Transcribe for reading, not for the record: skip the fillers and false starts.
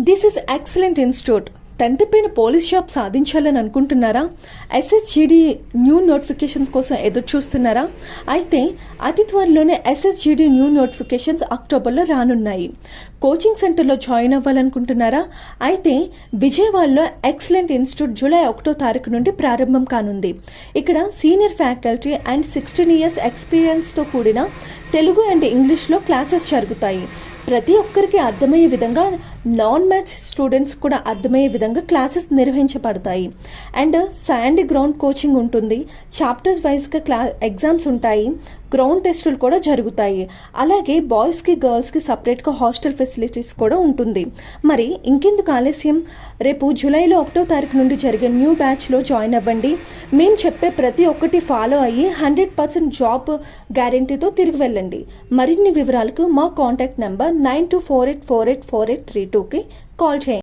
This is excellent institute. 10th పైన police job సాధించాలని అనుకుంటున్నారా? ఎస్ఎస్జిడి న్యూ నోటిఫికేషన్స్ కోసం ఎదురు చూస్తున్నారా? అయితే అతి త్వరలోనే ఎస్ఎస్జిడి న్యూ నోటిఫికేషన్స్ అక్టోబర్లో రానున్నాయి. కోచింగ్ సెంటర్లో జాయిన్ అవ్వాలనుకుంటున్నారా? అయితే విజయవాడలో ఎక్సలెంట్ ఇన్స్టిట్యూట్ జూలై 1వ తారీఖు నుండి ప్రారంభం కానుంది. ఇక్కడ సీనియర్ ఫ్యాకల్టీ అండ్ 16 years ఎక్స్పీరియన్స్తో కూడిన తెలుగు అండ్ ఇంగ్లీష్లో క్లాసెస్ జరుగుతాయి. ప్రతి ఒక్కరికి అర్థమయ్యే విధంగా, నాన్ మ్యాథ్స్ స్టూడెంట్స్ కూడా అర్థమయ్యే విధంగా క్లాసెస్ నిర్వహించబడతాయి. అండ్ శాండ్ గ్రౌండ్ కోచింగ్ ఉంటుంది. చాప్టర్స్ వైజ్గా ఎగ్జామ్స్ ఉంటాయి. గ్రౌండ్ టెస్టులు కూడా జరుగుతాయి. అలాగే బాయ్స్కి గర్ల్స్కి సపరేట్గా హాస్టల్ ఫెసిలిటీస్ కూడా ఉంటుంది. మరి ఇంకెందుకు ఆలస్యం? రేపు జూలైలో 1వ తారీఖు నుండి జరిగే న్యూ బ్యాచ్లో జాయిన్ అవ్వండి. మేము చెప్పే ప్రతి ఒక్కటి ఫాలో అయ్యి 100% జాబ్ గ్యారంటీతో తిరిగి వెళ్ళండి. మరిన్ని వివరాలకు మా కాంటాక్ట్ నెంబర్ 9248484832కి కాల్ చేయండి.